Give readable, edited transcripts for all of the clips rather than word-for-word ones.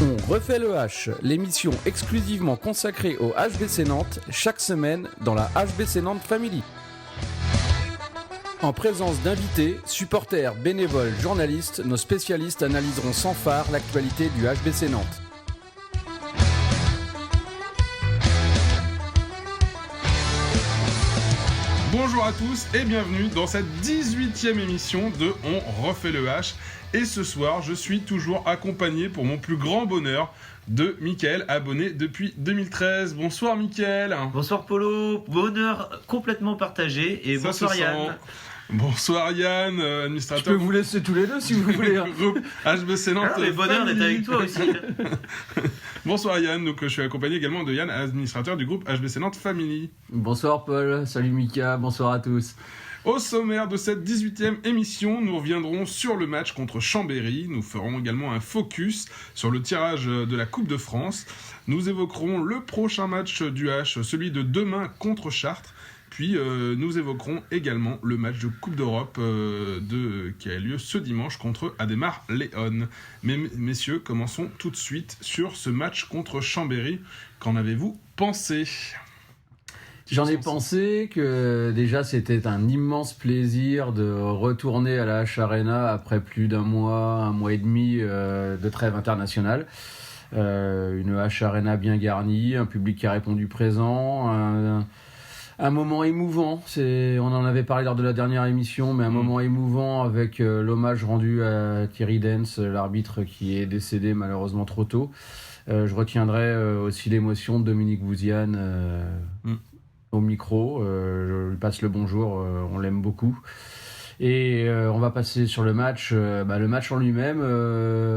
On refait le H, l'émission exclusivement consacrée au HBC Nantes, chaque semaine dans la HBC Nantes Family. En présence d'invités, supporters, bénévoles, journalistes, nos spécialistes analyseront sans phare l'actualité du HBC Nantes. Bonjour à tous et bienvenue dans cette 18e émission de On refait le H. Et ce soir, je suis toujours accompagné pour mon plus grand bonheur de Mickaël, abonné depuis 2013. Bonsoir Mickaël. Bonsoir Polo, bonheur complètement partagé et Ça bonsoir Yann. Bonsoir Yann, administrateur. Je peux vous laisser tous les deux si vous voulez. Groupe HBC Nantes. Mais bonheur d'être avec toi aussi. Bonsoir Yann, donc je suis accompagné également de Yann, administrateur du groupe HBC Nantes Family. Bonsoir Paul, salut Mika, bonsoir à tous. Au sommaire de cette 18e émission, nous reviendrons sur le match contre Chambéry. Nous ferons également un focus sur le tirage de la Coupe de France. Nous évoquerons le prochain match du H, celui de demain contre Chartres. Puis nous évoquerons également le match de Coupe d'Europe qui a lieu ce dimanche contre Ademar León. Mais messieurs, commençons tout de suite sur ce match contre Chambéry. Qu'en avez-vous pensé ? J'en ai pensé que déjà c'était un immense plaisir de retourner à la H Arena après plus d'un mois et demi de trêve internationale. Une H Arena bien garnie, un public qui a répondu présent, un moment émouvant. On en avait parlé lors de la dernière émission, mais un moment émouvant avec l'hommage rendu à Thierry Dens, l'arbitre qui est décédé malheureusement trop tôt. Je retiendrai aussi l'émotion de Dominique Bouziane au micro. Je lui passe le bonjour, on l'aime beaucoup. Et on va passer sur le match. Le match en lui-même,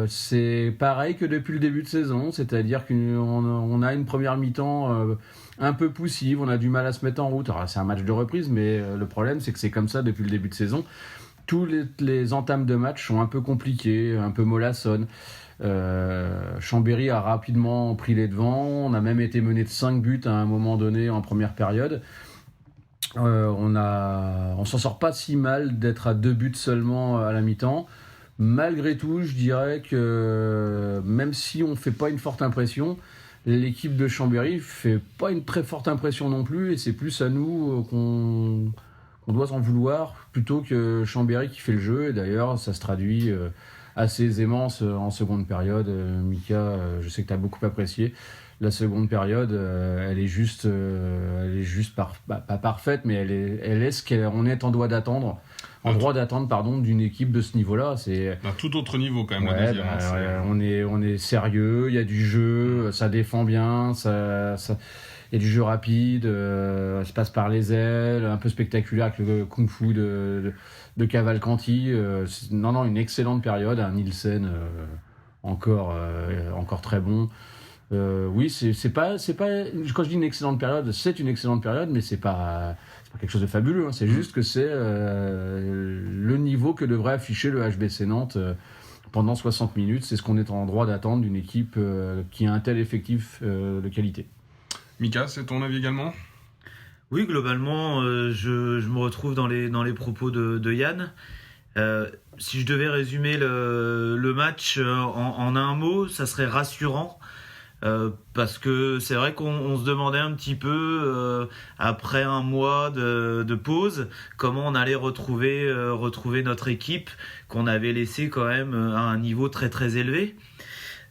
c'est pareil que depuis le début de saison, c'est-à-dire qu'on a une première mi-temps un peu poussive, on a du mal à se mettre en route. Alors c'est un match de reprise, mais le problème c'est que c'est comme ça depuis le début de saison. Tous les entames de match sont un peu compliqués, un peu mollassonnes. Chambéry a rapidement pris les devants, on a même été mené de 5 buts à un moment donné en première période. On s'en sort pas si mal d'être à 2 buts seulement à la mi-temps. Malgré tout, je dirais que même si on fait pas une forte impression, l'équipe de Chambéry fait pas une très forte impression non plus, et c'est plus à nous qu'on doit s'en vouloir plutôt que Chambéry qui fait le jeu. Et d'ailleurs, ça se traduit assez aisément en seconde période. Mika, je sais que tu as beaucoup apprécié. La seconde période, elle est juste pas parfaite, mais elle est ce qu'on est en droit d'attendre. D'une équipe de ce niveau-là. C'est un tout autre niveau quand même. La deuxième. On est sérieux, il y a du jeu, ça défend bien, il y a du jeu rapide, ça se passe par les ailes, un peu spectaculaire avec le kung-fu de Cavalcanti. Une excellente période, un Nielsen encore très bon. Oui, c'est pas quand je dis une excellente période, c'est une excellente période, mais c'est pas quelque chose de fabuleux, hein. C'est juste que c'est le niveau que devrait afficher le HBC Nantes pendant 60 minutes. C'est ce qu'on est en droit d'attendre d'une équipe qui a un tel effectif de qualité. Mika, c'est ton avis également ? Oui, globalement, je me retrouve dans les propos de Yann. Si je devais résumer le match en un mot, ça serait rassurant. Parce que c'est vrai qu'on se demandait un petit peu après un mois de pause comment on allait retrouver notre équipe qu'on avait laissée quand même à un niveau très très élevé.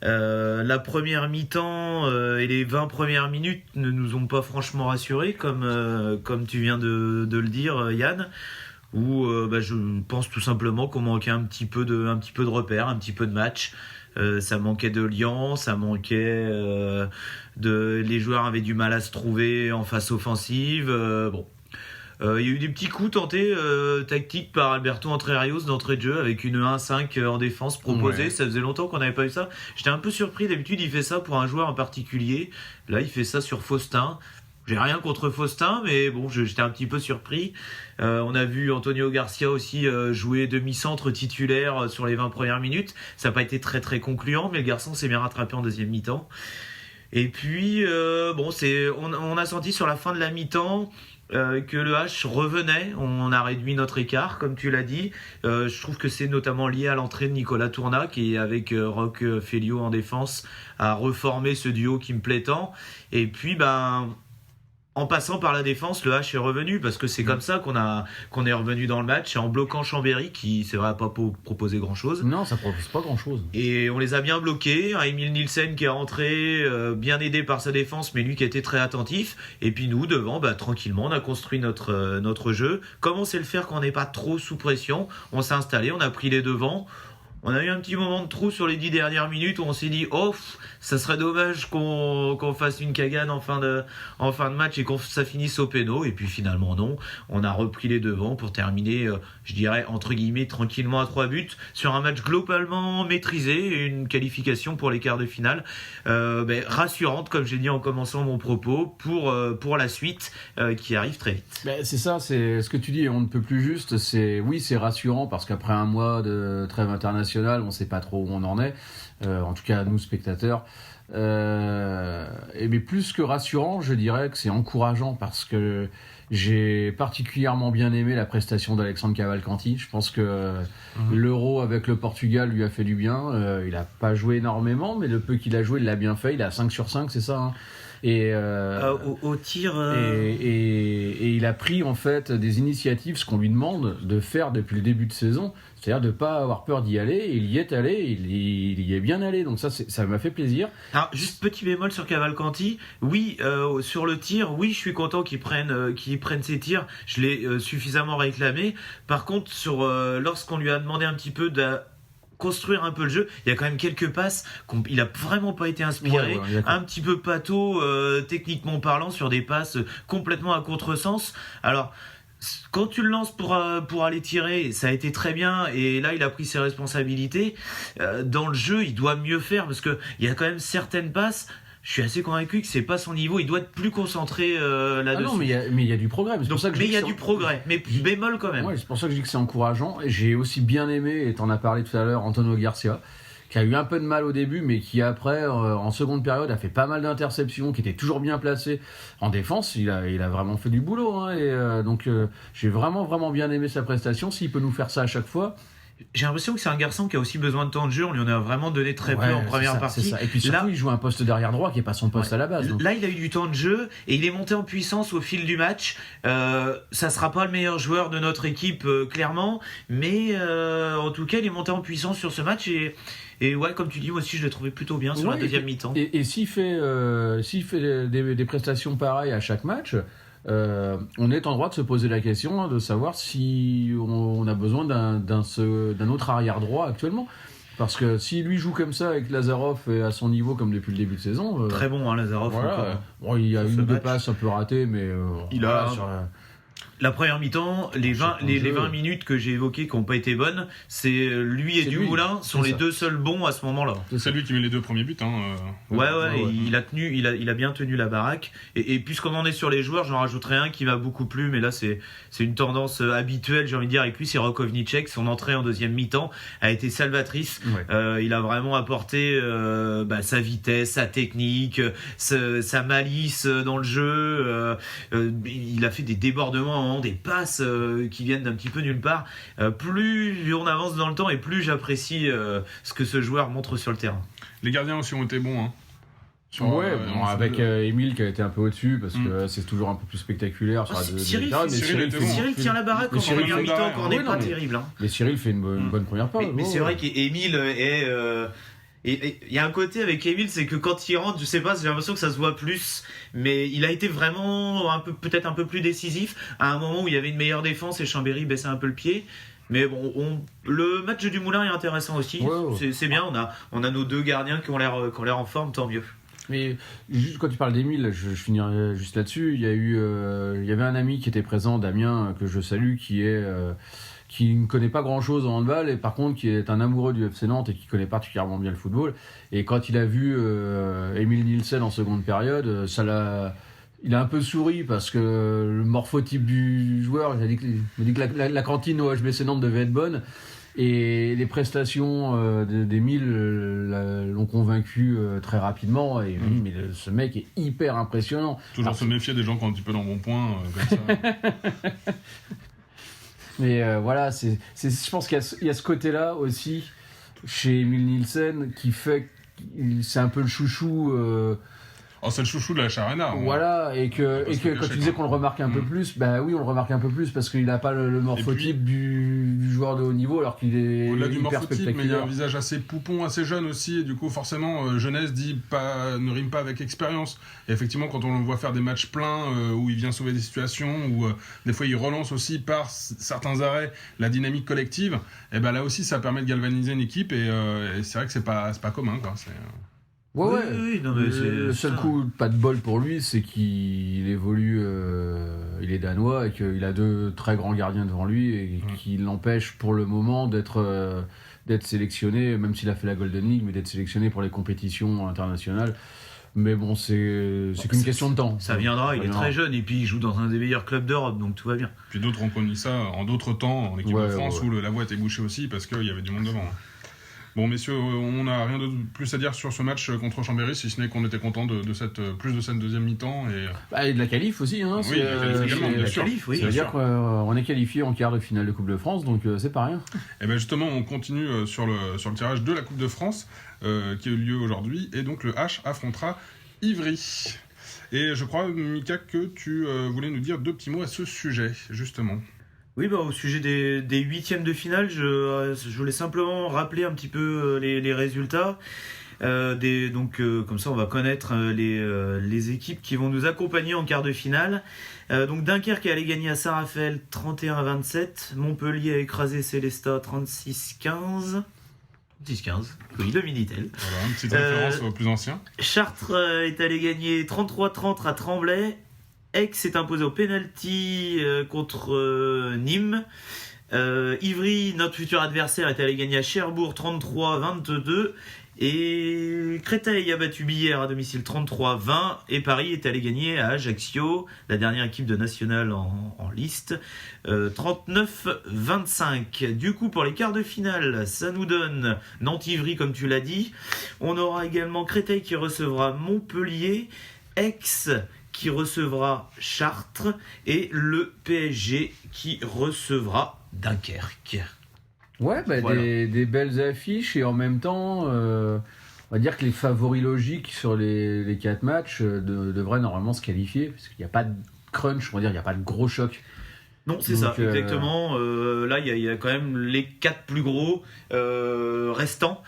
La première mi-temps et les 20 premières minutes ne nous ont pas franchement rassurés comme tu viens de le dire Yann, où je pense tout simplement qu'on manquait un petit peu de repères, un petit peu de match. Ça manquait de liant, ça manquait les joueurs avaient du mal à se trouver en phase offensive. Il y a eu des petits coups tentés tactiques par Alberto Entrerrios d'entrée de jeu avec une 1-5 en défense proposée. Ouais. Ça faisait longtemps qu'on n'avait pas eu ça. J'étais un peu surpris, d'habitude il fait ça pour un joueur en particulier. Là il fait ça sur Faustin. J'ai rien contre Faustin, mais bon, j'étais un petit peu surpris. On a vu Antonio Garcia aussi jouer demi-centre titulaire sur les 20 premières minutes. Ça n'a pas été très très concluant, mais le garçon s'est bien rattrapé en deuxième mi-temps. Et puis, on a senti sur la fin de la mi-temps que le H revenait. On a réduit notre écart, comme tu l'as dit. Je trouve que c'est notamment lié à l'entrée de Nicolas Tourna, qui, avec Roch Félio en défense, a reformé ce duo qui me plaît tant. Et puis, en passant par la défense, le H est revenu, parce que c'est comme ça qu'on est revenu dans le match, en bloquant Chambéry, qui, c'est vrai, n'a pas proposé grand-chose. Non, ça propose pas grand-chose. Et on les a bien bloqués. Emile Nielsen qui est rentré, bien aidé par sa défense, mais lui qui a été très attentif. Et puis nous, devant, tranquillement, on a construit notre jeu. Comme on sait le faire quand on n'est pas trop sous pression, on s'est installé, on a pris les devants. On a eu un petit moment de trou sur les 10 dernières minutes où on s'est dit ça serait dommage qu'on fasse une cagade en fin de match et ça finisse au péno. Et puis finalement non, on a repris les devants pour terminer, je dirais entre guillemets, tranquillement à 3 buts sur un match globalement maîtrisé et une qualification pour les quarts de finale rassurante, comme j'ai dit en commençant mon propos, pour la suite qui arrive très vite. C'est ça, c'est ce que tu dis, on ne peut plus juste. C'est rassurant parce qu'après un mois de trêve internationale, on ne sait pas trop où on en est, en tout cas nous spectateurs. Mais plus que rassurant, je dirais que c'est encourageant parce que j'ai particulièrement bien aimé la prestation d'Alexandre Cavalcanti. Je pense que l'Euro avec le Portugal lui a fait du bien. Il n'a pas joué énormément, mais le peu qu'il a joué, il l'a bien fait. Il a 5 sur 5, c'est ça, hein. Et au tir et il a pris en fait des initiatives, ce qu'on lui demande de faire depuis le début de saison, c'est-à-dire de ne pas avoir peur d'y aller. Il y est allé, il y est bien allé, donc ça m'a fait plaisir. Alors juste petit bémol sur Cavalcanti, oui, sur le tir, oui, je suis content qu'il prenne ses tirs, je l'ai suffisamment réclamé. Par contre, lorsqu'on lui a demandé un petit peu de construire un peu le jeu, il y a quand même quelques passes il a vraiment pas été inspiré, un petit peu pâteau techniquement parlant, sur des passes complètement à contresens. Alors quand tu le lances pour aller tirer, ça a été très bien, et là il a pris ses responsabilités. Dans le jeu, il doit mieux faire, parce que il y a quand même certaines passes, je suis assez convaincu que c'est pas son niveau, il doit être plus concentré là-dessus. Ah non, mais il y a du progrès. Mais il y a du progrès, mais bémol quand même. Ouais, c'est pour ça que je dis que c'est encourageant. J'ai aussi bien aimé, et t'en as parlé tout à l'heure, Antonio Garcia, qui a eu un peu de mal au début, mais qui après, en seconde période, a fait pas mal d'interceptions, qui était toujours bien placé en défense. Il a vraiment fait du boulot, hein, et donc j'ai vraiment bien aimé sa prestation. S'il peut nous faire ça à chaque fois. J'ai l'impression que c'est un garçon qui a aussi besoin de temps de jeu. On lui en a vraiment donné très peu en première partie. C'est ça. Et puis surtout, il joue un poste d'arrière droit qui n'est pas son poste à la base. Donc. Là, il a eu du temps de jeu et il est monté en puissance au fil du match. Ça sera pas le meilleur joueur de notre équipe, clairement, mais en tout cas, il est monté en puissance sur ce match et ouais, comme tu dis, moi aussi, je l'ai trouvé plutôt bien sur la deuxième mi-temps. Et s'il fait des prestations pareilles à chaque match. On est en droit de se poser la question de savoir si on a besoin d'un autre arrière droit actuellement, parce que si lui joue comme ça avec Lazarov et à son niveau comme depuis le début de saison, très bon, hein, Lazarov. Bon, il y a une ou deux passes un peu ratées, mais la première mi-temps, les 20 minutes que j'ai évoquées qui n'ont pas été bonnes, c'est lui et Dumoulin sont les deux seuls bons à ce moment-là. C'est lui qui met les 2 premiers buts. Ouais. Il a bien tenu la baraque. Et puisqu'on en est sur les joueurs, j'en rajouterai un qui m'a beaucoup plu, mais là c'est une tendance habituelle, j'ai envie de dire, avec lui, c'est Rakovnicek. Son entrée en deuxième mi-temps a été salvatrice. Ouais. Il a vraiment apporté sa vitesse, sa technique, sa malice dans le jeu. Il a fait des débordements, des passes qui viennent d'un petit peu nulle part. Plus on avance dans le temps et plus j'apprécie ce que ce joueur montre sur le terrain. Les gardiens aussi ont été bons, hein. Avec Emile qui a été un peu au-dessus parce que c'est toujours un peu plus spectaculaire. Cyril tient la baraque en première mi-temps quand on n'est pas terrible. Hein. Mais Cyril fait une bonne première part. Mais c'est vrai qu'Emile est... Et il y a un côté avec Emile, c'est que quand il rentre, je sais pas, j'ai l'impression que ça se voit plus, mais il a été vraiment peut-être un peu plus décisif à un moment où il y avait une meilleure défense et Chambéry baissait un peu le pied. Mais bon, le match du Moulin est intéressant aussi. C'est bien, on a nos deux gardiens qui ont l'air en forme, tant mieux. Mais juste quand tu parles d'Emile, je finirai juste là-dessus. Il y avait un ami qui était présent, Damien, que je salue, qui ne connaît pas grand-chose en handball, et par contre qui est un amoureux du FC Nantes et qui connaît particulièrement bien le football. Et quand il a vu Emile Nielsen en seconde période, il a un peu souri parce que le morphotype du joueur, il m'a dit que la cantine au HBC Nantes devait être bonne. Et les prestations des 1000 l'ont convaincu très rapidement. Et oui, mais ce mec est hyper impressionnant. Toujours se méfier des gens qui ont un petit peu dans bon point, comme ça. Mais voilà, je pense qu'il y a ce côté-là aussi chez Emil Nielsen qui fait que c'est un peu le chouchou. C'est le chouchou de la Charena. Voilà, et que quand tu disais qu'on le remarque un peu plus, bah oui, on le remarque un peu plus parce qu'il n'a pas le morphotype du joueur de haut niveau, alors qu'il est au-delà du hyper morphotype, spectaculaire. mais il y a un visage assez poupon, assez jeune aussi, et du coup, forcément, jeunesse ne rime pas avec expérience. Et effectivement, quand on le voit faire des matchs pleins où il vient sauver des situations, où des fois il relance aussi par certains arrêts la dynamique collective, et ben là aussi, ça permet de galvaniser une équipe, et c'est vrai que c'est pas commun, quoi. Ouais. Non, mais le seul coup, pas de bol pour lui, c'est qu'il évolue, il est danois et qu'il a 2 très grands gardiens devant lui et qui l'empêchent pour le moment d'être sélectionné, même s'il a fait la Golden League, mais d'être sélectionné pour les compétitions internationales. Mais bon, c'est qu'une question de temps. Ça viendra, il est très jeune et puis il joue dans un des meilleurs clubs d'Europe, donc tout va bien. Puis d'autres ont connu ça en d'autres temps, en équipe de France, où la voie était bouchée aussi parce qu'il y avait du monde devant. Bon, messieurs, on n'a rien de plus à dire sur ce match contre Chambéry, si ce n'est qu'on était content de cette deuxième mi-temps. Et de la qualif aussi. Hein, oui, également, bien sûr. C'est-à-dire qu'on est qualifié en quart de finale de Coupe de France, donc c'est pas rien. Et bien justement, on continue sur le tirage de la Coupe de France, qui a eu lieu aujourd'hui, et donc le H affrontera Ivry. Et je crois, Mika, que tu voulais nous dire 2 petits mots à ce sujet, justement. Oui, au sujet des huitièmes de finale, je voulais simplement rappeler un petit peu les résultats. Comme ça, on va connaître les équipes qui vont nous accompagner en quart de finale. Donc Dunkerque est allé gagner à Saint-Raphaël 31-27. Montpellier a écrasé Célestat 36-15. 10-15, oui, le Minitel. Voilà, une petite référence aux plus anciens. Chartres est allé gagner 33-30 à Tremblay. Aix s'est imposé au penalty contre Nîmes. Ivry, notre futur adversaire, est allé gagner à Cherbourg 33-22. Et Créteil a battu Billère à domicile 33-20. Et Paris est allé gagner à Ajaccio, la dernière équipe de nationale en liste, 39-25. Du coup, pour les quarts de finale, ça nous donne Nantes-Ivry, comme tu l'as dit. On aura également Créteil qui recevra Montpellier, Aix qui recevra Chartres et le PSG qui recevra Dunkerque. Ouais, voilà. Des belles affiches et en même temps, on va dire que les favoris logiques sur les 4 matchs devraient normalement se qualifier parce qu'il n'y a pas de crunch, on va dire, il n'y a pas de gros choc. Non, c'est ça, exactement. Là, il y a quand même les 4 plus gros restants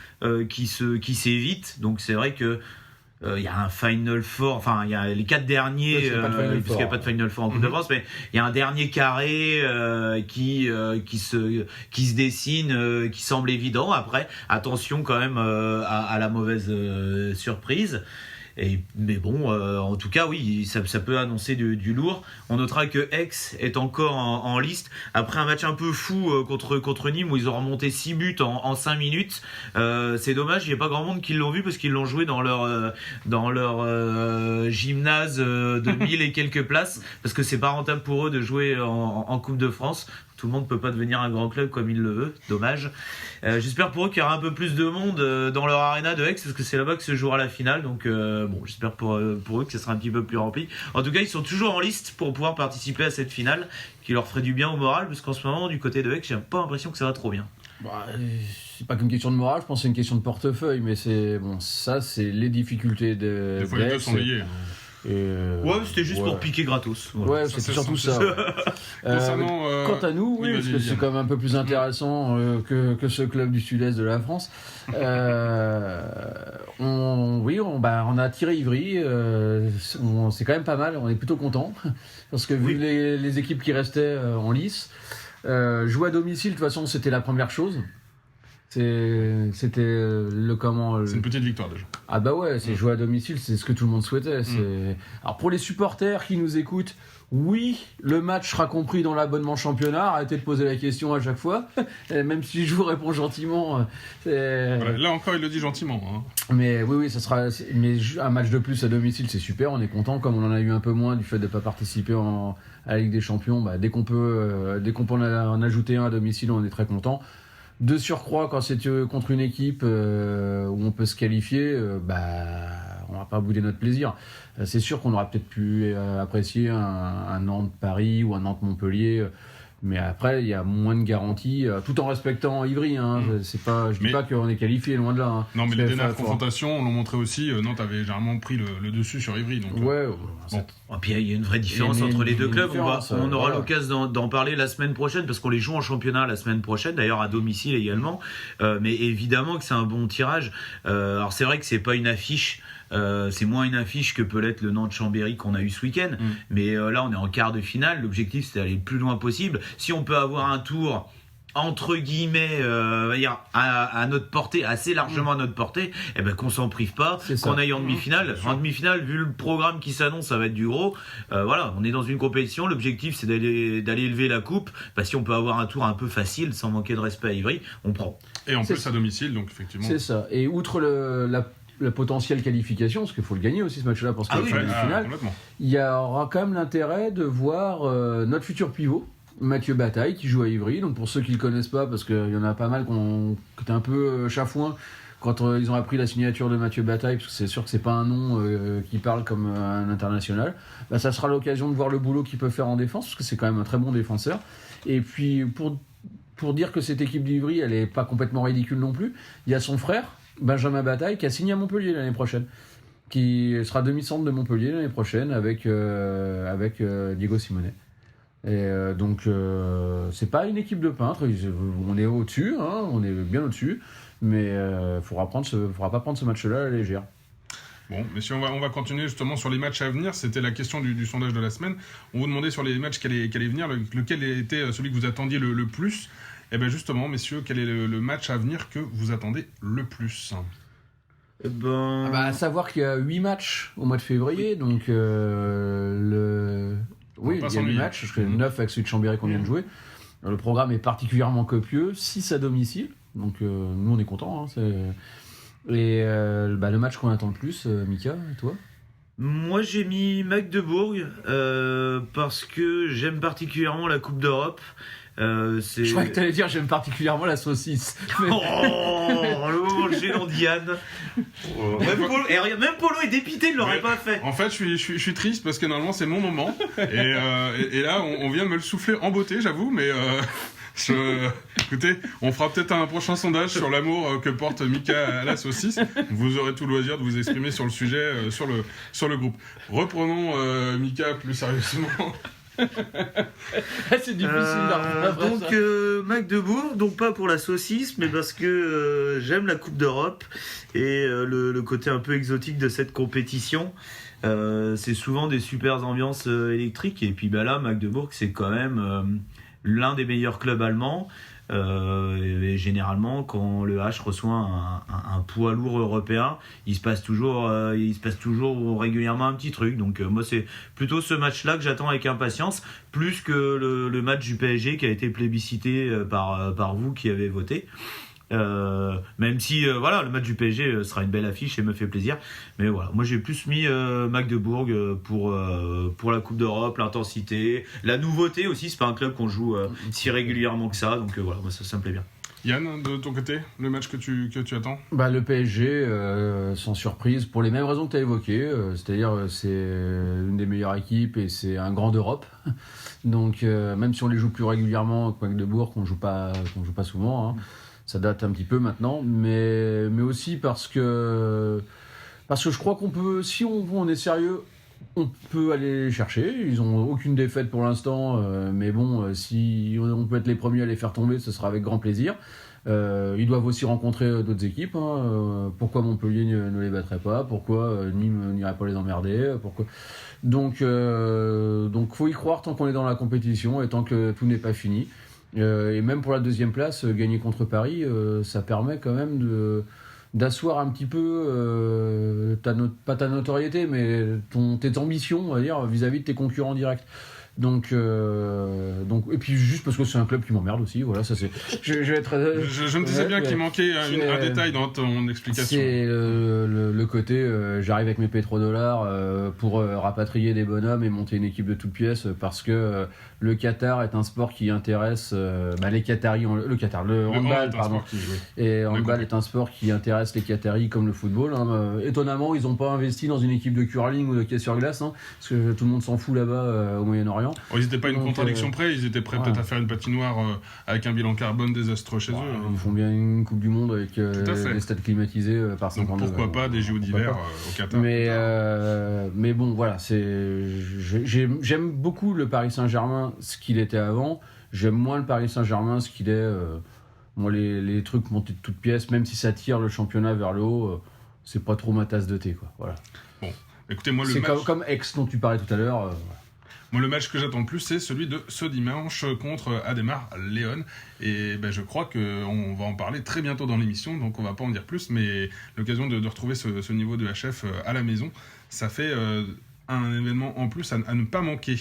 qui s'évitent. Donc c'est vrai que il y a un Final Four, enfin il y a les 4 derniers, puisqu'il n'y a pas de Final Four en Coupe de France, mais il y a un dernier carré qui se dessine, qui semble évident. Après, attention quand même à la mauvaise surprise. Mais bon, en tout cas, oui, ça peut annoncer du lourd. On notera que Aix est encore en liste après un match un peu fou contre Nîmes où ils ont remonté 6 buts en 5 minutes. C'est dommage, il n'y a pas grand monde qui l'ont vu parce qu'ils l'ont joué dans leur gymnase de 1000 et quelques places parce que c'est pas rentable pour eux de jouer en Coupe de France. Tout le monde ne peut pas devenir un grand club comme il le veut, dommage. J'espère pour eux qu'il y aura un peu plus de monde dans leur arena de Aix parce que c'est là-bas que se jouera la finale. Donc j'espère pour eux que ça sera un petit peu plus rempli. En tout cas, ils sont toujours en liste pour pouvoir participer à cette finale qui leur ferait du bien au moral parce qu'en ce moment, du côté de Aix, j'ai pas l'impression que ça va trop bien. C'est pas qu'une question de morale, je pense que c'est une question de portefeuille, mais c'est les difficultés de des fois les deux sont liés. C'était juste pour piquer gratos. Voilà. Ouais, c'est surtout ça. Quant à nous, parce que c'est quand même un peu plus intéressant que ce club du sud-est de la France. On a tiré Ivry. C'est quand même pas mal. On est plutôt content parce que vu les équipes qui restaient en lice, jouer à domicile, de toute façon, c'était la première chose. C'était c'est une petite victoire déjà. Ah bah ouais, c'est jouer à domicile, c'est ce que tout le monde souhaitait. Alors pour les supporters qui nous écoutent, oui, le match sera compris dans l'abonnement championnat. Arrêtez de poser la question à chaque fois. Même si je vous réponds gentiment. Voilà, là encore, il le dit gentiment. Hein. Mais oui, ça sera. Mais un match de plus à domicile, c'est super. On est content. Comme on en a eu un peu moins du fait de ne pas participer à la Ligue des Champions, dès qu'on peut en ajouter un à domicile, on est très content. De surcroît, quand c'est contre une équipe où on peut se qualifier, on va pas bouder notre plaisir. C'est sûr qu'on aurait peut-être pu apprécier un Nantes-Paris ou un Nantes-Montpellier. Mais après, il y a moins de garanties, tout en respectant Ivry. C'est pas, je dis pas qu'on est qualifié, loin de là. Non, mais les dernières confrontations l'ont montré aussi. Nantes avait généralement pris le dessus sur Ivry. Donc, ouais. Bon. Et puis il y a une vraie différence entre les deux clubs. On aura l'occasion d'en parler la semaine prochaine parce qu'on les joue en championnat la semaine prochaine, d'ailleurs à domicile également. Mais évidemment que c'est un bon tirage. Alors c'est vrai que c'est pas une affiche. C'est moins une affiche que peut l'être le Nantes-Chambéry qu'on a eu ce week-end. Mais là, on est en quart de finale. L'objectif, c'est d'aller le plus loin possible. Si on peut avoir un tour entre guillemets à notre portée, assez largement à notre portée, qu'on s'en prive pas, qu'on aille en demi-finale. En demi-finale, vu le programme qui s'annonce, ça va être du gros. Voilà, on est dans une compétition. L'objectif, c'est d'aller élever la coupe. Si on peut avoir un tour un peu facile, sans manquer de respect à Ivry, on prend. Et en plus à domicile, donc effectivement. C'est ça. Et outre la potentielle qualification, parce qu'il faut le gagner aussi ce match-là pour se qualifier en demi-finale, il y aura quand même l'intérêt de voir notre futur pivot, Mathieu Bataille, qui joue à Ivry. Donc pour ceux qui ne le connaissent pas, parce qu'il y en a pas mal qui étaient un peu chafouins quand ils ont appris la signature de Mathieu Bataille, parce que c'est sûr que c'est pas un nom qui parle comme un international, ça sera l'occasion de voir le boulot qu'il peut faire en défense, parce que c'est quand même un très bon défenseur. Et puis pour dire que cette équipe d'Ivry, elle n'est pas complètement ridicule non plus, il y a son frère, Benjamin Bataille, qui a signé à Montpellier l'année prochaine, qui sera demi-centre de Montpellier l'année prochaine avec Diego Simonet. Et donc c'est pas une équipe de peintres, on est au-dessus, on est bien au-dessus, mais faudra pas prendre ce match-là à la légère. Bon, mais si on va continuer justement sur les matchs à venir, c'était la question du sondage de la semaine. On vous demandait sur les matchs qui allaient venir, lequel était celui que vous attendiez le plus. Et bien justement, messieurs, quel est le match à venir que vous attendez le plus ? À savoir qu'il y a 8 matchs au mois de février, donc il y a 8 matchs, parce que 9 avec celui de Chambéry qu'on vient de jouer. Le programme est particulièrement copieux, 6 à domicile, donc nous on est contents. Et le match qu'on attend le plus, Mika, et toi ? Moi j'ai mis Magdebourg parce que j'aime particulièrement la Coupe d'Europe. Je croyais que t'allais dire j'aime particulièrement la saucisse. Le moment gênant Diane. Même Polo est dépité, il l'aurait pas fait. En fait, je suis triste parce que normalement c'est mon moment et là on vient de me le souffler en beauté, j'avoue, mais écoutez, on fera peut-être un prochain sondage sur l'amour que porte Mika à la saucisse. Vous aurez tout loisir de vous exprimer sur le sujet sur le groupe. Reprenons Mika plus sérieusement. C'est difficile donc Magdebourg, donc pas pour la saucisse mais parce que j'aime la Coupe d'Europe et le côté un peu exotique de cette compétition. C'est souvent des super ambiances électriques et puis là Magdebourg c'est quand même l'un des meilleurs clubs allemands. Et généralement quand le H reçoit un poids lourd européen, il se passe toujours régulièrement un petit truc. Donc moi c'est plutôt ce match-là que j'attends avec impatience, plus que le match du PSG qui a été plébiscité par vous qui avez voté. Même si le match du PSG sera une belle affiche et me fait plaisir, mais voilà, moi j'ai plus mis Magdebourg pour la Coupe d'Europe, l'intensité, la nouveauté aussi. C'est pas un club qu'on joue si régulièrement que ça, donc voilà, moi ça me plaît bien. Yann, de ton côté, le match que tu attends ? Le PSG, sans surprise, pour les mêmes raisons que tu as évoquées, c'est-à-dire c'est une des meilleures équipes et c'est un grand d'Europe. Donc même si on les joue plus régulièrement que Magdebourg, qu'on joue pas souvent, ça date un petit peu maintenant, mais aussi parce que je crois qu'on peut, si on est sérieux, on peut aller les chercher. Ils n'ont aucune défaite pour l'instant, mais bon, si on peut être les premiers à les faire tomber, ce sera avec grand plaisir. Ils doivent aussi rencontrer d'autres équipes. Pourquoi Montpellier ne les battrait pas ? Pourquoi Nîmes n'irait pas les emmerder ? Pourquoi ? Donc faut y croire tant qu'on est dans la compétition et tant que tout n'est pas fini. Et même pour la deuxième place, gagner contre Paris, ça permet quand même d'asseoir un petit peu pas ta notoriété, mais tes ambitions, on va dire, vis-à-vis de tes concurrents directs. Donc, et puis juste parce que c'est un club qui m'emmerde aussi, voilà, ça c'est. Je vais être. Je me disais bien qu'il manquait un détail dans ton explication. C'est le côté, j'arrive avec mes pétrodollars pour rapatrier des bonhommes et monter une équipe de toutes pièces parce que le Qatar est un sport qui intéresse les Qataris, le handball, pardon. Et handball est un sport qui intéresse les Qataris comme le football. Hein. Étonnamment, ils n'ont pas investi dans une équipe de curling ou de hockey sur glace, hein, parce que tout le monde s'en fout là-bas au Moyen-Orient. Ils n'étaient pas une contradiction près, ils étaient prêts peut-être à faire une patinoire avec un bilan carbone désastreux chez eux. Ils font bien une Coupe du Monde avec des stades climatisés par 50 ans. Pourquoi pas des JO d'hiver au Qatar. Mais bon, voilà, j'aime beaucoup le Paris Saint-Germain, ce qu'il était avant. J'aime moins le Paris Saint-Germain, ce qu'il est. Moi, les trucs montés de toutes pièces, même si ça tire le championnat vers le haut, c'est pas trop ma tasse de thé, quoi. Voilà. Bon, écoutez, moi, c'est comme Aix dont tu parlais tout à l'heure. Moi, le match que j'attends le plus, c'est celui de ce dimanche contre Ademar León. Et je crois qu'on va en parler très bientôt dans l'émission, donc on va pas en dire plus, mais l'occasion de retrouver ce niveau de HF à la maison, ça fait un événement en plus à ne pas manquer.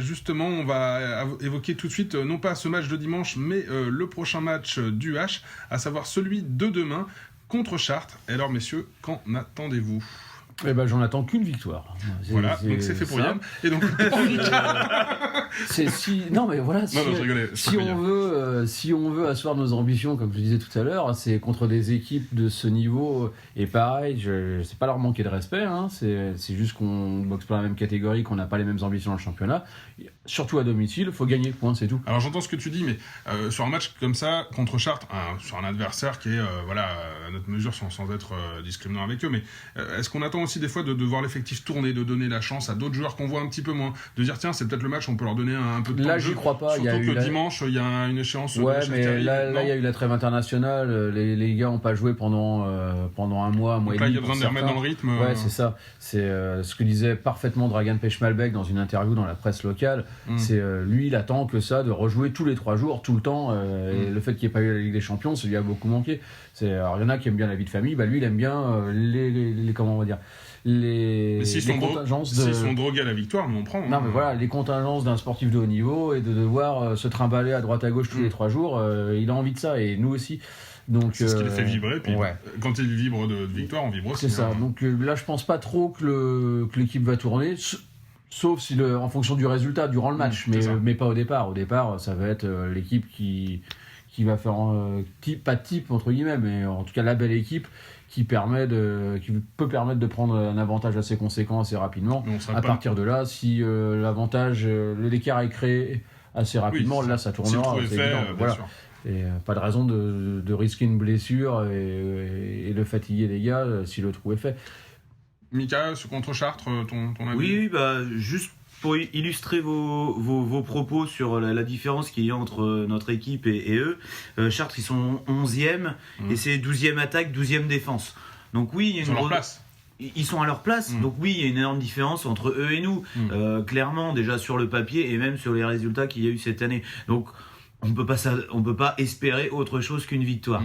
Justement, on va évoquer tout de suite, non pas ce match de dimanche, mais le prochain match du H, à savoir celui de demain contre Chartres. Et alors, messieurs, qu'en attendez-vous ? J'en attends qu'une victoire. Voilà, donc c'est fait pour Yann. Et donc, non mais voilà, je rigolais, si on veut asseoir nos ambitions, comme je disais tout à l'heure, c'est contre des équipes de ce niveau. Et pareil, c'est pas leur manquer de respect, hein, c'est juste qu'on boxe pas la même catégorie, qu'on n'a pas les mêmes ambitions dans le championnat. Surtout à domicile, faut gagner, point, c'est tout. Alors j'entends ce que tu dis, mais sur un match comme ça contre Chartres, sur un adversaire qui est à notre mesure sans être discriminant avec eux, mais est-ce qu'on attend aussi des fois de voir l'effectif tourner, de donner la chance à d'autres joueurs qu'on voit un petit peu moins, de dire tiens c'est peut-être le match, on peut leur donner un peu de temps là de jeu. J'y crois pas. Surtout que dimanche il y a une échéance. Ouais, mais là il y a eu la trêve internationale, les gars n'ont pas joué pendant un mois et demi. Là il y a besoin de les remettre dans le rythme. Ouais, c'est ça. C'est ce que disait parfaitement Dragan Pechmalbek dans une interview dans la presse locale. C'est lui, il attend que ça, de rejouer tous les 3 jours, tout le temps. Et le fait qu'il n'y ait pas eu la Ligue des Champions, ça lui a beaucoup manqué. Alors il y en a qui aiment bien la vie de famille, lui il aime bien les comment on va dire. Mais s'ils sont contingences s'ils sont drogués à la victoire, nous on prend. Non, mais voilà, les contingences d'un sportif de haut niveau et de devoir se trimballer à droite à gauche tous les 3 jours, il a envie de ça et nous aussi. Donc, c'est ce qui les fait vibrer. Puis quand il vibre de victoire, on vibre aussi. C'est ça. Donc là, je pense pas trop que l'équipe va tourner. Sauf si en fonction du résultat durant le match, mais pas au départ. Au départ, ça va être l'équipe qui va faire pas type entre guillemets, mais en tout cas la belle équipe qui peut permettre de prendre un avantage assez conséquent assez rapidement. À partir de là, si l'écart est créé assez rapidement, là ça tournera. Si c'est évident, voilà. Et pas de raison de risquer une blessure et de fatiguer les gars si le trou est fait. Mika, contre Chartres, ton avis ? Oui, juste pour illustrer vos propos sur la différence qu'il y a entre notre équipe et eux, Chartres, ils sont 11e, et c'est 12e attaque, 12e défense. Donc oui, il y a une grosse place. Ils sont à leur place, donc oui, il y a une énorme différence entre eux et nous, clairement, déjà sur le papier et même sur les résultats qu'il y a eu cette année. Donc on peut pas espérer autre chose qu'une victoire.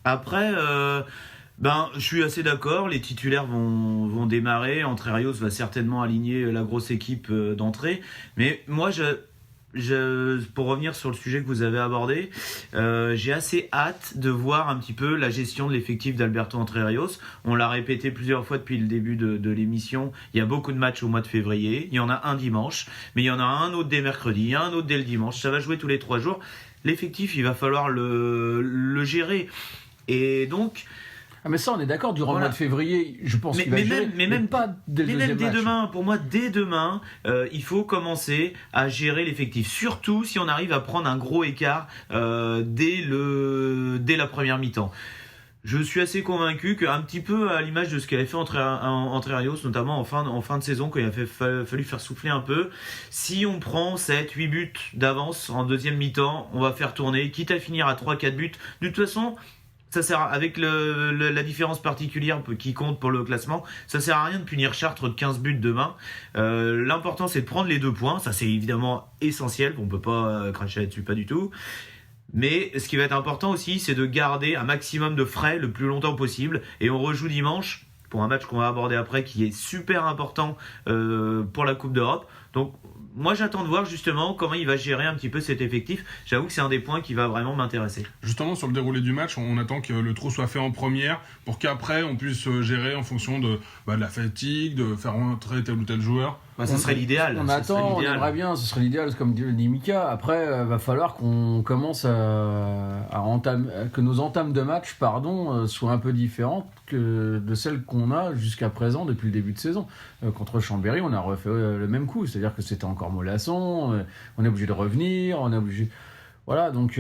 Après, je suis assez d'accord, les titulaires vont démarrer, Entre-Rios va certainement aligner la grosse équipe d'entrée, mais moi pour revenir sur le sujet que vous avez abordé, j'ai assez hâte de voir un petit peu la gestion de l'effectif d'Alberto Entre-Rios. On l'a répété plusieurs fois depuis le début de l'émission, il y a beaucoup de matchs au mois de février, il y en a un dimanche, mais il y en a un autre dès mercredi, il y en a un autre dès le dimanche, ça va jouer tous les 3 jours. L'effectif, il va falloir le gérer, et donc mais ça, on est d'accord, durant le mois de février, je pense qu'il va gérer, mais même pas dès le deuxième match. Demain, pour moi, dès demain, il faut commencer à gérer l'effectif. Surtout si on arrive à prendre un gros écart dès la première mi-temps. Je suis assez convaincu qu'un petit peu à l'image de ce qu'avait fait Entre-Rios, notamment en fin de saison, quand il a fallu faire souffler un peu, si on prend 7-8 buts d'avance en deuxième mi-temps, on va faire tourner, quitte à finir à 3-4 buts. De toute façon, ça sert avec la différence particulière qui compte pour le classement, ça sert à rien de punir Chartres de 15 buts demain. L'important c'est de prendre les 2 points, ça c'est évidemment essentiel, on peut pas cracher là-dessus, pas du tout. Mais ce qui va être important aussi, c'est de garder un maximum de frais le plus longtemps possible, et on rejoue dimanche pour un match qu'on va aborder après qui est super important pour la Coupe d'Europe. Donc moi j'attends de voir justement comment il va gérer un petit peu cet effectif. J'avoue que c'est un des points qui va vraiment m'intéresser. Justement, sur le déroulé du match, on attend que le trou soit fait en première pour qu'après on puisse gérer en fonction de la fatigue, de faire rentrer tel ou tel joueur. Ça serait l'idéal. On aimerait bien, ce serait l'idéal, comme dit Mika. Après, va falloir qu'on commence que nos entames de match, soient un peu différentes que de celles qu'on a jusqu'à présent depuis le début de saison. Contre Chambéry, on a refait le même coup, c'est-à-dire que c'était encore mollasson, on est obligé de revenir, on est obligé. Voilà, donc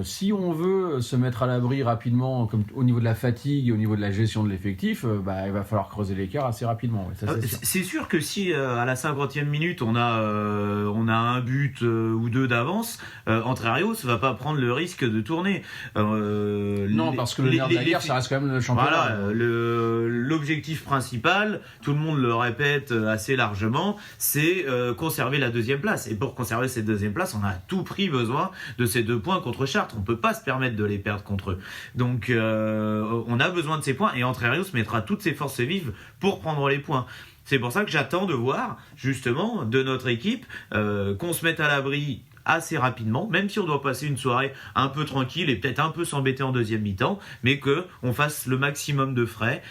si on veut se mettre à l'abri rapidement, comme au niveau de la fatigue et au niveau de la gestion de l'effectif, il va falloir creuser l'écart assez rapidement. Ouais, ça, c'est sûr. C'est sûr que si à la 50e minute on a un but ou deux d'avance, Entre Rios va pas prendre le risque de tourner. Non, parce que le nerf de la guerre, ça reste quand même le championnat. Voilà, l'objectif principal, tout le monde le répète assez largement, c'est conserver la deuxième place. Et pour conserver cette deuxième place, on a à tout prix besoin de ces 2 points contre Chartres. On peut pas se permettre de les perdre contre eux. Donc on a besoin de ces points et Entre Rios mettra toutes ses forces vives pour prendre les points. C'est pour ça que j'attends de voir justement de notre équipe qu'on se mette à l'abri assez rapidement, même si on doit passer une soirée un peu tranquille et peut-être un peu s'embêter en deuxième mi-temps, mais qu'on fasse le maximum de frais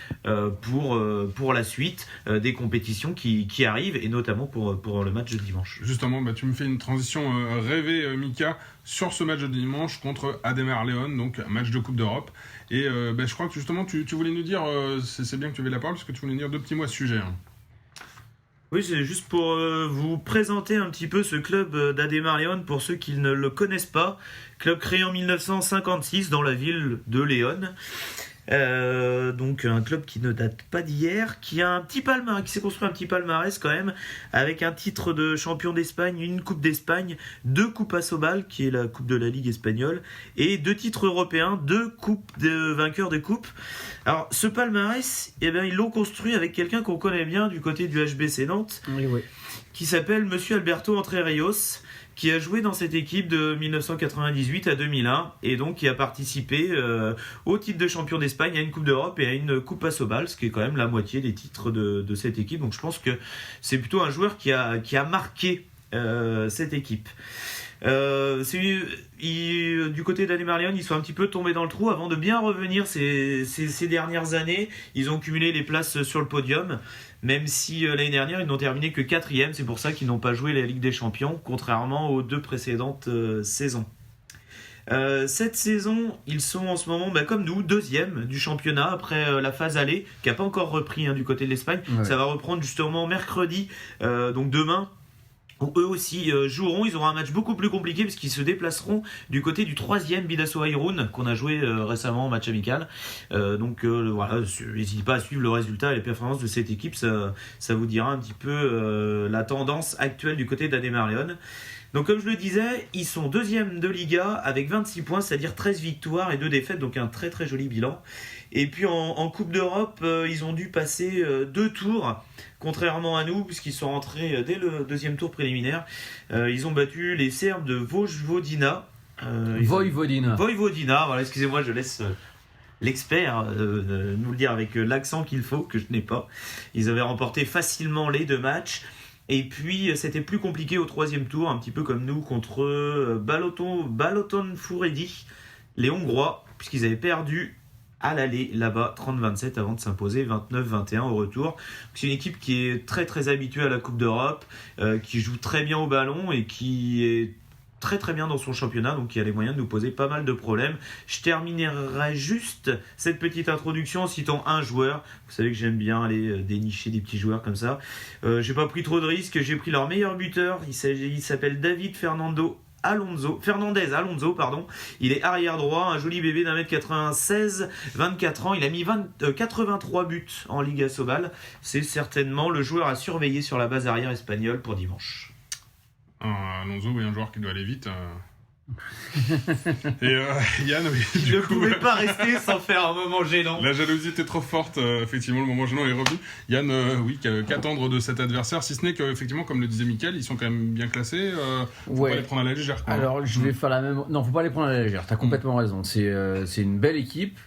pour la suite des compétitions qui arrivent, et notamment pour le match de dimanche. Justement, tu me fais une transition rêvée, Mika, sur ce match de dimanche contre Ademar León, donc un match de Coupe d'Europe. Et je crois que justement, tu voulais nous dire, c'est bien que tu aies la parole, parce que tu voulais nous dire 2 petits mots à ce sujet. Hein. Oui, c'est juste pour vous présenter un petit peu ce club d'Ademar León pour ceux qui ne le connaissent pas. Club créé en 1956 dans la ville de Léon. Donc un club qui ne date pas d'hier, qui s'est construit un petit palmarès quand même, avec un titre de champion d'Espagne, une coupe d'Espagne, 2 coupes Asobal, qui est la coupe de la Ligue espagnole, et 2 titres européens, 2 coupes de vainqueurs de coupe. Alors ce palmarès, ils l'ont construit avec quelqu'un qu'on connaît bien du côté du HBC Nantes, Oui. qui s'appelle Monsieur Alberto Entre Rios, qui a joué dans cette équipe de 1998 à 2001 et donc qui a participé au titre de champion d'Espagne, à une Coupe d'Europe et à une Coupe Asobal, ce qui est quand même la moitié des titres de cette équipe. Donc je pense que c'est plutôt un joueur qui a marqué cette équipe. Du côté d'Ademar León, ils sont un petit peu tombés dans le trou avant de bien revenir ces dernières années. Ils ont cumulé les places sur le podium, même si l'année dernière ils n'ont terminé que 4e. C'est pour ça qu'ils n'ont pas joué la Ligue des Champions, contrairement aux 2 précédentes saisons. Cette saison, ils sont en ce moment, comme nous, 2e du championnat après la phase aller, qui n'a pas encore repris du côté de l'Espagne. Ouais. Ça va reprendre justement mercredi, donc demain. Eux aussi joueront, ils auront un match beaucoup plus compliqué parce qu'ils se déplaceront du côté du 3e Bidasoa Irún qu'on a joué récemment en match amical. Donc voilà, n'hésitez pas à suivre le résultat et les performances de cette équipe, ça vous dira un petit peu la tendance actuelle du côté d'Ademar León. Donc comme je le disais, ils sont 2e de Liga avec 26 points, c'est-à-dire 13 victoires et 2 défaites, donc un très très joli bilan. Et puis en Coupe d'Europe, ils ont dû passer 2 tours, contrairement à nous, puisqu'ils sont rentrés dès le 2e tour préliminaire. Ils ont battu les Serbes de Vojvodina. Vojvodina, voilà, excusez-moi, je laisse l'expert nous le dire avec l'accent qu'il faut, que je n'ai pas. Ils avaient remporté facilement les 2 matchs. Et puis c'était plus compliqué au 3e tour, un petit peu comme nous, contre Balatonfuredi, les Hongrois, puisqu'ils avaient perdu à l'aller là-bas 30-27 avant de s'imposer 29-21 au retour. C'est une équipe qui est très très habituée à la Coupe d'Europe, qui joue très bien au ballon et qui est très très bien dans son championnat, donc il y a les moyens de nous poser pas mal de problèmes. Je terminerai juste cette petite introduction en citant un joueur. Vous savez que j'aime bien aller dénicher des petits joueurs comme ça. J'ai pas pris trop de risques, j'ai pris leur meilleur buteur. Il s'appelle David Fernandez Alonso. Il est arrière droit, un joli bébé d'1m96, 24 ans. Il a mis 83 buts en Liga Asobal. C'est certainement le joueur à surveiller sur la base arrière espagnole pour dimanche. Alonso, oui, un joueur qui doit aller vite. Et Yann, oui, il ne pouvait pas rester sans faire un moment gênant. La jalousie était trop forte, effectivement, le moment gênant est revenu. Yann, oui, qu'attendre de cet adversaire, si ce n'est qu'effectivement, comme le disait Mickaël, ils sont quand même bien classés. Faut pas les prendre à la légère, quoi. Alors, je vais faire la même. Non, faut pas les prendre à la légère. T'as complètement raison. C'est une belle équipe.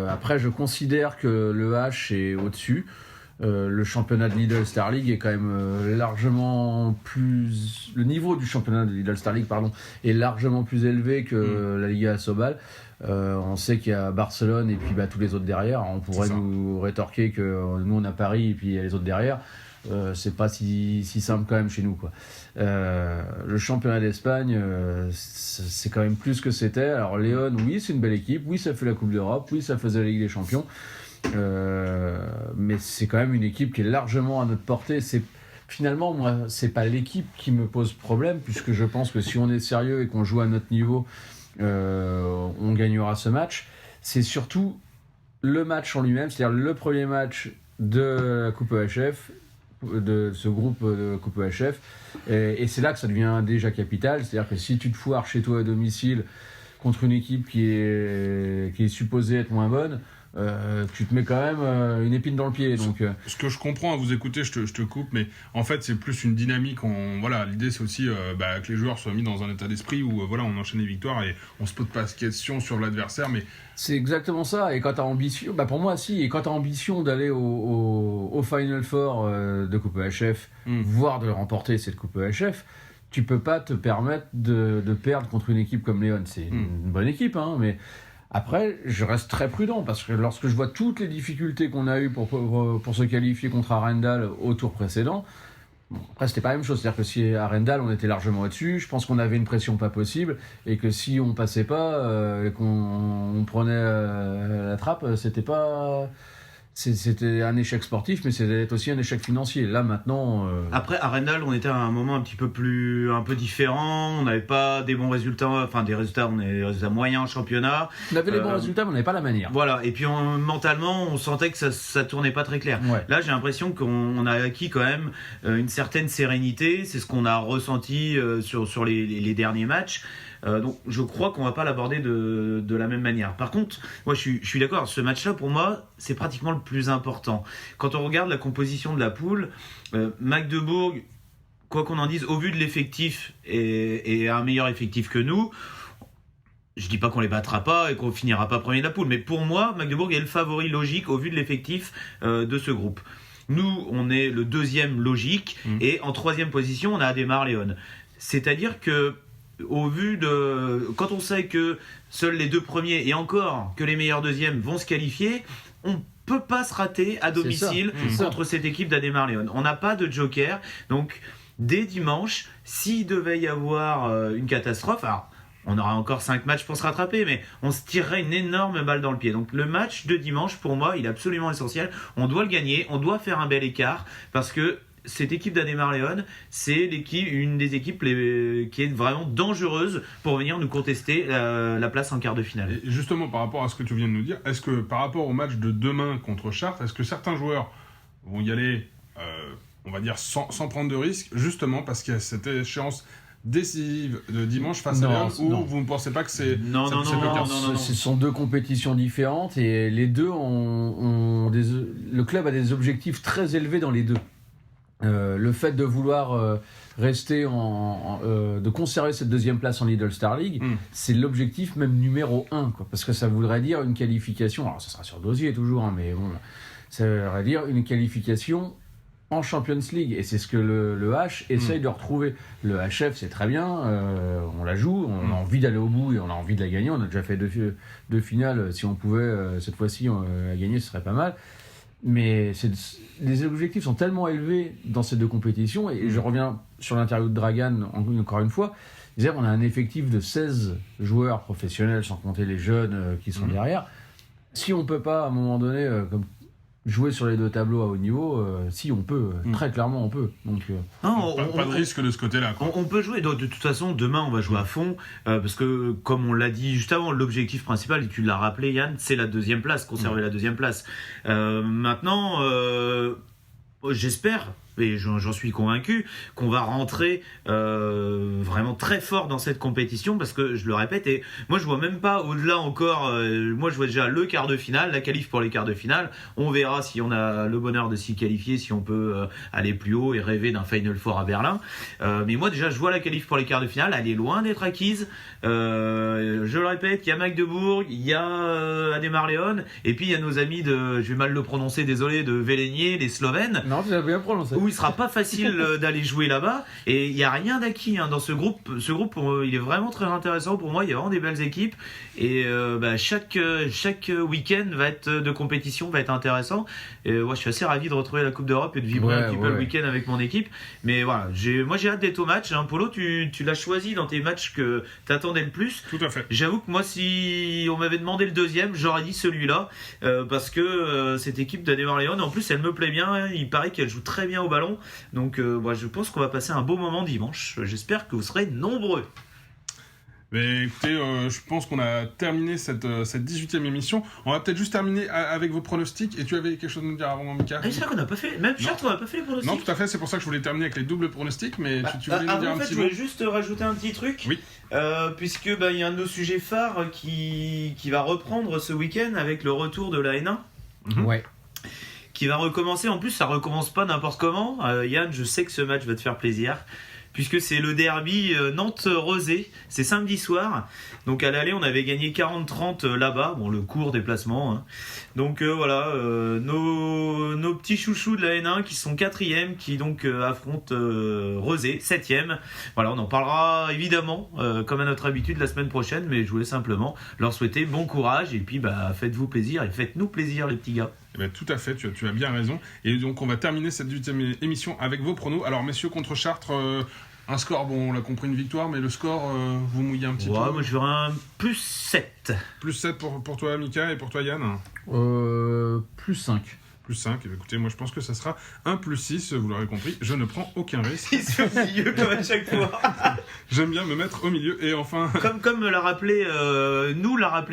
Après, je considère que le H est au-dessus. le championnat de Lidl Star League est quand même largement plus... Le niveau du championnat de Lidl Star League, est largement plus élevé que la Liga Asobal. On sait qu'il y a Barcelone et puis tous les autres derrière. On pourrait nous rétorquer que nous on a Paris et puis il y a les autres derrière. C'est pas si simple quand même chez nous, quoi. Le championnat d'Espagne, c'est quand même plus que c'était. Alors Léon, oui, c'est une belle équipe, oui, ça fait la Coupe d'Europe, oui, ça faisait la Ligue des Champions, mais c'est quand même une équipe qui est largement à notre portée. Finalement, moi, c'est pas l'équipe qui me pose problème, puisque je pense que si on est sérieux et qu'on joue à notre niveau, on gagnera ce match. C'est surtout le match en lui-même, c'est-à-dire le premier match de la Coupe EHF, de ce groupe de Coupe EHF, et c'est là que ça devient déjà capital. C'est-à-dire que si tu te foires chez toi à domicile contre une équipe qui est supposée être moins bonne, tu te mets quand même une épine dans le pied. Donc, ce que je comprends à vous écouter, je te coupe, mais en fait c'est plus une dynamique. L'idée c'est aussi que les joueurs soient mis dans un état d'esprit où on enchaîne les victoires et on se pose pas de questions sur l'adversaire. Mais c'est exactement ça. Et quand t'as ambition, pour moi si, et quand t'as ambition d'aller au Final Four de Coupe EHF, voire de remporter cette Coupe EHF, tu peux pas te permettre de perdre contre une équipe comme Léon. C'est une bonne équipe, mais après, je reste très prudent parce que lorsque je vois toutes les difficultés qu'on a eues pour se qualifier contre Arendal au tour précédent, après c'était pas la même chose. C'est-à-dire que si à Arendal on était largement au-dessus, je pense qu'on avait une pression pas possible et que si on passait pas et qu'on prenait la trappe, c'était un échec sportif, mais c'était aussi un échec financier. Là maintenant. Après Arendal, on était à un moment un peu différent. On n'avait pas des bons résultats, on avait des résultats moyens en championnat. On avait les bons résultats, mais on n'avait pas la manière. Voilà. Et puis mentalement, on sentait que ça tournait pas très clair. Ouais. Là, j'ai l'impression qu'on a acquis quand même une certaine sérénité. C'est ce qu'on a ressenti sur les derniers matchs. Donc je crois qu'on va pas l'aborder de la même manière. Par contre, moi je suis d'accord, ce match-là pour moi c'est pratiquement le plus important. Quand on regarde la composition de la poule, Magdebourg, quoi qu'on en dise, au vu de l'effectif et un meilleur effectif que nous, je dis pas qu'on les battra pas et qu'on finira pas premier de la poule, mais pour moi Magdebourg est le favori logique au vu de l'effectif de ce groupe. Nous on est le deuxième logique et en troisième position on a Ademar León. C'est-à-dire que au vu quand on sait que seuls les deux premiers et encore que les meilleurs deuxièmes vont se qualifier, on peut pas se rater à domicile contre cette équipe d'Ademar León. On n'a pas de joker, donc dès dimanche, s'il devait y avoir une catastrophe, alors on aura encore 5 matchs pour se rattraper, mais on se tirerait une énorme balle dans le pied. Donc le match de dimanche, pour moi, il est absolument essentiel. On doit le gagner, on doit faire un bel écart, parce que cette équipe d'Ademar León, c'est une des équipes qui est vraiment dangereuse pour venir nous contester la place en quart de finale. Et justement, par rapport à ce que tu viens de nous dire, est-ce que par rapport au match de demain contre Chartres, est-ce que certains joueurs vont y aller, on va dire, sans prendre de risques, justement parce qu'il y a cette échéance décisive de dimanche face à Léon, ou vous ne pensez pas que c'est... Non. Ce sont deux compétitions différentes et les deux le club a des objectifs très élevés dans les deux. Le fait de vouloir rester de conserver cette deuxième place en Lidl Star League, c'est l'objectif même numéro 1, quoi, parce que ça voudrait dire une qualification, alors ça sera sur dossier toujours, mais bon, ça voudrait dire une qualification en Champions League, et c'est ce que le H essaye de retrouver. Le HF, c'est très bien, on la joue, on a envie d'aller au bout et on a envie de la gagner, on a déjà fait deux finales, si on pouvait cette fois-ci la gagner, ce serait pas mal. Mais les objectifs sont tellement élevés dans ces deux compétitions, et je reviens sur l'interview de Dragan encore une fois, il disait qu'on a un effectif de 16 joueurs professionnels, sans compter les jeunes qui sont derrière. Si on peut pas, à un moment donné, jouer sur les deux tableaux à haut niveau, si on peut, très clairement on peut. Donc, pas de risque de ce côté-là, quoi. On peut jouer, de toute façon demain on va jouer à fond, parce que comme on l'a dit juste avant, l'objectif principal, et tu l'as rappelé Yann, c'est la deuxième place, conserver la deuxième place. Maintenant, j'espère, et j'en suis convaincu, qu'on va rentrer vraiment très fort dans cette compétition, parce que je le répète, et moi je vois même pas au-delà encore, moi je vois déjà le quart de finale, la qualif pour les quarts de finale, on verra si on a le bonheur de s'y qualifier, si on peut aller plus haut et rêver d'un Final Four à Berlin, mais moi déjà je vois la qualif pour les quarts de finale, elle est loin d'être acquise, je le répète, il y a Magdebourg, il y a Ademar-León, et puis il y a nos amis je vais mal le prononcer, désolé, de Vélénier, les Slovènes. Non, tu as bien prononcé. Où il sera pas facile d'aller jouer là-bas, et il y a rien d'acquis dans ce groupe. Ce groupe, il est vraiment très intéressant pour moi. Il y a vraiment des belles équipes, et chaque week-end va être de compétition va être intéressant. Et je suis assez ravi de retrouver la Coupe d'Europe et de vibrer un petit peu le week-end avec mon équipe. Mais voilà, moi j'ai hâte d'être au match. Polo, tu l'as choisi dans tes matchs que t'attendais le plus. Tout à fait. J'avoue que moi, si on m'avait demandé le deuxième, j'aurais dit celui-là, parce que cette équipe d'Ademar-León, en plus, elle me plaît bien. Il paraît qu'elle joue très bien au ballon. Donc, je pense qu'on va passer un beau moment dimanche. J'espère que vous serez nombreux. Mais écoutez, je pense qu'on a terminé cette 18e émission. On va peut-être juste terminer avec vos pronostics. Et tu avais quelque chose à nous dire avant, Mika? C'est vrai qu'on n'a pas fait. Même Chartres, on n'a pas fait les pronostics. Non, tout à fait. C'est pour ça que je voulais terminer avec les doubles pronostics. Mais tu voulais nous dire un petit je mot? voulais juste rajouter un petit truc. Oui. Puisque il y a un de nos sujets phares qui va reprendre ce week-end avec le retour de la N1. Ouais. Qui va recommencer. En plus, ça recommence pas n'importe comment. Yann, je sais que ce match va te faire plaisir, puisque c'est le derby Nantes-Rezé. C'est samedi soir. Donc à l'aller, on avait gagné 40-30 là-bas. Bon, le court déplacement. Hein. Donc voilà, nos petits chouchous de la N1 qui sont 4e, qui donc affrontent Rezé, 7e. Voilà, on en parlera évidemment, comme à notre habitude, la semaine prochaine. Mais je voulais simplement leur souhaiter bon courage. Et puis, faites-vous plaisir et faites-nous plaisir, les petits gars. Eh bien, tout à fait, tu as bien raison. Et donc, on va terminer cette 18e émission avec vos pronos. Alors, messieurs, contre Chartres, un score, bon, on l'a compris, une victoire, mais le score, vous mouillez un petit peu. Moi, je verrai un +7. +7 pour toi, Mika, et pour toi, Yann? +5. +5. Écoutez, moi, je pense que ça sera un +6, vous l'aurez compris. Je ne prends aucun risque. Il se fait au milieu comme à chaque fois. J'aime bien me mettre au milieu. Et enfin... Comme l'a rappelé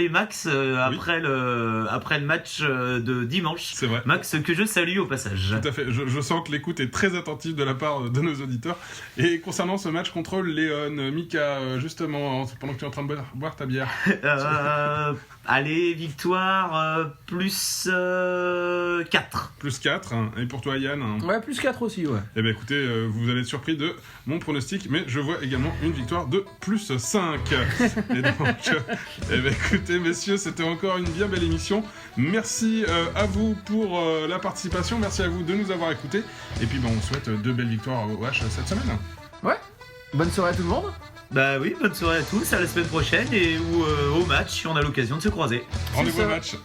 Max après le match de dimanche. C'est vrai. Max, que je salue au passage. Tout à fait. Je sens que l'écoute est très attentive de la part de nos auditeurs. Et concernant ce match contre Léon, Mika, justement, pendant que tu es en train de boire ta bière. Allez, victoire +4. +4. Hein. Et pour toi, Yann? Ouais, +4 aussi, ouais. Eh bien, écoutez, vous allez être surpris de mon pronostic, mais je vois également une victoire de +5. Et donc, écoutez, messieurs, c'était encore une bien belle émission. Merci à vous pour la participation. Merci à vous de nous avoir écoutés. Et puis, on souhaite 2 belles victoires au H cette semaine. Ouais. Bonne soirée à tout le monde. Oui, bonne soirée à tous, à la semaine prochaine et ou au match si on a l'occasion de se croiser. Rendez-vous au match.